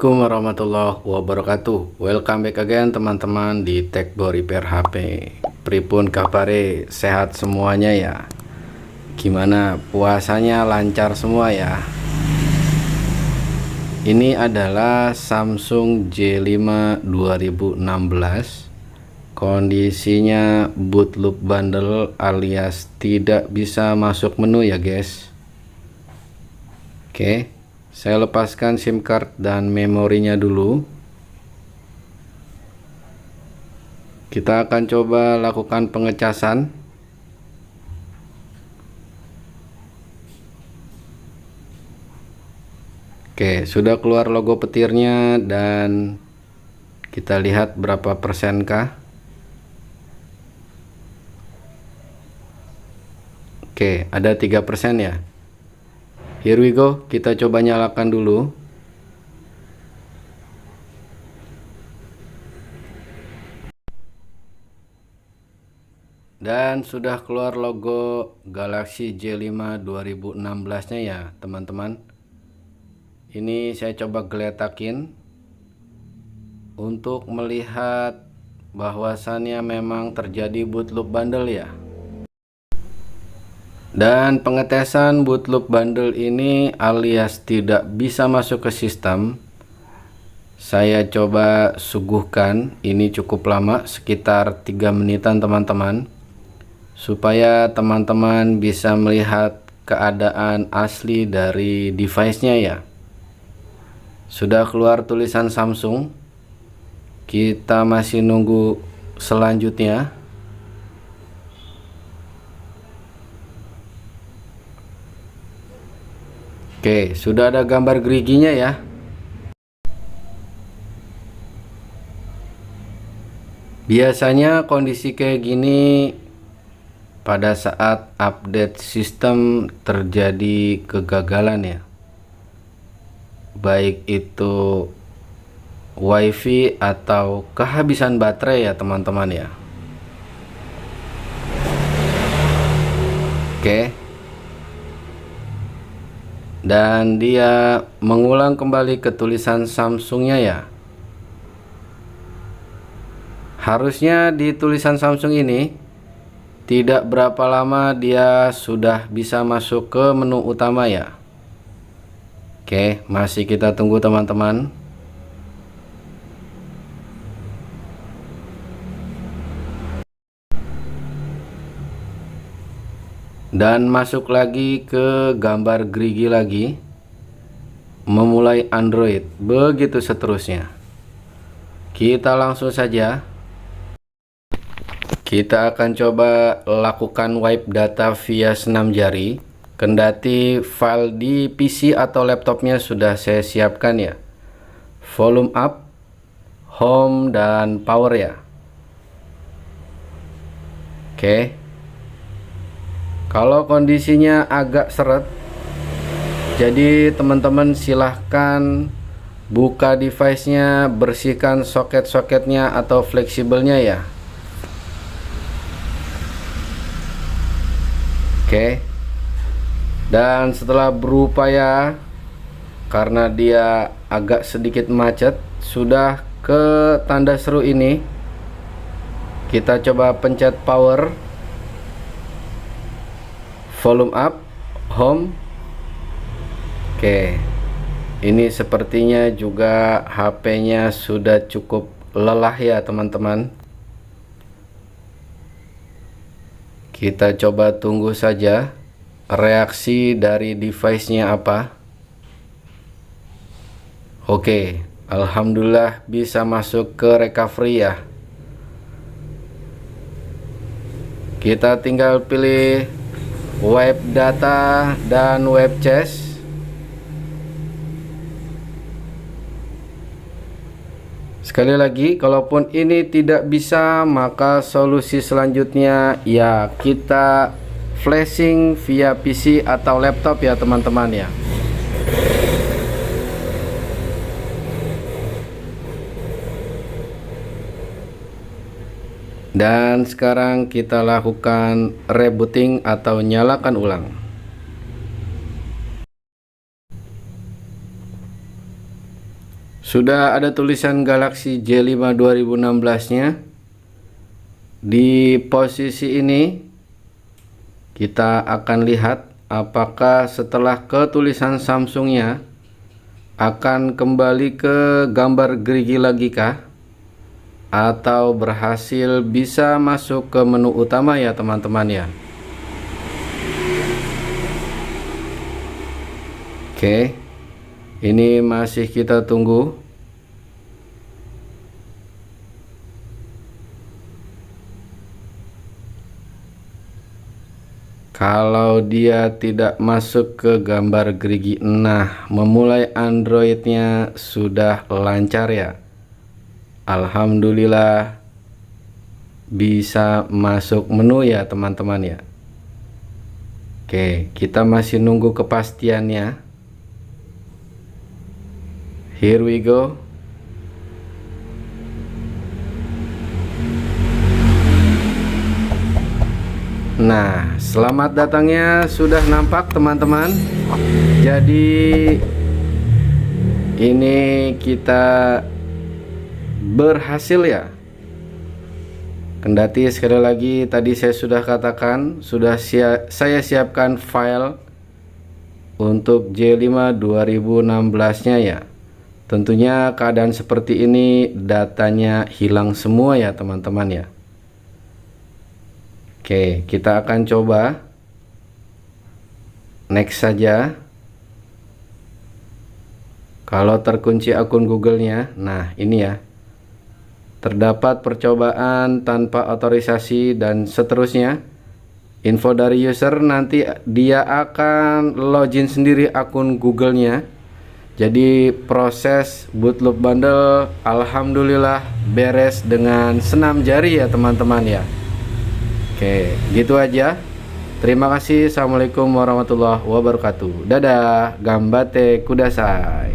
Assalamualaikum warahmatullahi wabarakatuh. Welcome back again teman-teman di Techbo Repair HP. Pripun kabare, sehat semuanya ya? Gimana puasanya, lancar semua ya? Ini adalah Samsung J5 2016. Kondisinya boot loop bundle alias tidak bisa masuk menu ya guys. Oke, saya lepaskan SIM card dan memorinya dulu. Kita akan coba lakukan pengecasan. Oke, sudah keluar logo petirnya dan kita lihat berapa persenkah. Oke, ada 3% ya. Here we go, kita coba nyalakan dulu. Dan sudah keluar logo Galaxy J5 2016 nya ya teman-teman. Ini saya coba geletakin untuk melihat bahwasannya memang terjadi boot loop bundle ya. Dan pengetesan boot loop bundle ini alias tidak bisa masuk ke sistem, saya coba suguhkan. Ini cukup lama, sekitar 3 menitan teman-teman, supaya teman-teman bisa melihat keadaan asli dari device-nya ya. Sudah keluar tulisan Samsung. Kita masih nunggu selanjutnya. Oke, sudah ada gambar geriginya ya. Biasanya kondisi kayak gini pada saat update sistem terjadi kegagalan ya. Baik itu WiFi atau kehabisan baterai ya teman-teman ya. Oke. Dan dia mengulang kembali ke tulisan Samsungnya ya. Harusnya di tulisan Samsung ini tidak berapa lama dia sudah bisa masuk ke menu utama ya. Oke, masih kita tunggu teman-teman. Dan masuk lagi ke gambar gerigi lagi, memulai Android, begitu seterusnya. Kita langsung saja, kita akan coba lakukan wipe data via senam jari. Kendati file di PC atau laptopnya sudah saya siapkan ya, volume up, home, dan power ya. Oke. Kalau kondisinya agak seret, jadi teman-teman silahkan buka device-nya, bersihkan soket-soketnya atau fleksibelnya ya. Oke. Dan setelah berupaya, karena dia agak sedikit macet, sudah ke tanda seru ini, kita coba pencet power, volume up, home. Oke, ini sepertinya juga HP-nya sudah cukup lelah ya teman-teman. Kita coba tunggu saja reaksi dari device-nya apa. Oke, alhamdulillah bisa masuk ke recovery ya. Kita tinggal pilih wipe data dan wipe cache. Sekali lagi, kalaupun ini tidak bisa, maka solusi selanjutnya ya kita flashing via PC atau laptop ya teman-teman ya. Dan sekarang kita lakukan rebooting atau nyalakan ulang. Sudah ada tulisan Galaxy J5 2016-nya. Di posisi ini kita akan lihat apakah setelah ketulisan Samsungnya akan kembali ke gambar gerigi lagi kah, atau berhasil bisa masuk ke menu utama ya teman-teman ya. Oke, ini masih kita tunggu. Kalau dia tidak masuk ke gambar gerigi, nah memulai Androidnya sudah lancar ya. Alhamdulillah bisa masuk menu ya teman-teman ya. Oke, kita masih nunggu kepastiannya. Here we go. Nah, selamat datangnya sudah nampak teman-teman. Jadi ini kita berhasil ya. Kendati sekali lagi tadi saya sudah katakan sudah saya siapkan file untuk J5 2016-nya ya. Tentunya keadaan seperti ini datanya hilang semua ya teman-teman ya. Oke, kita akan coba next saja. Kalau terkunci akun Google-nya, nah ini ya, terdapat percobaan tanpa otorisasi dan seterusnya. Info dari user, nanti dia akan login sendiri akun Google-nya. Jadi proses bootloop bundle alhamdulillah beres dengan senam jari ya teman-teman ya. Oke, gitu aja. Terima kasih. Assalamualaikum warahmatullahi wabarakatuh. Dadah, gambate kudasai.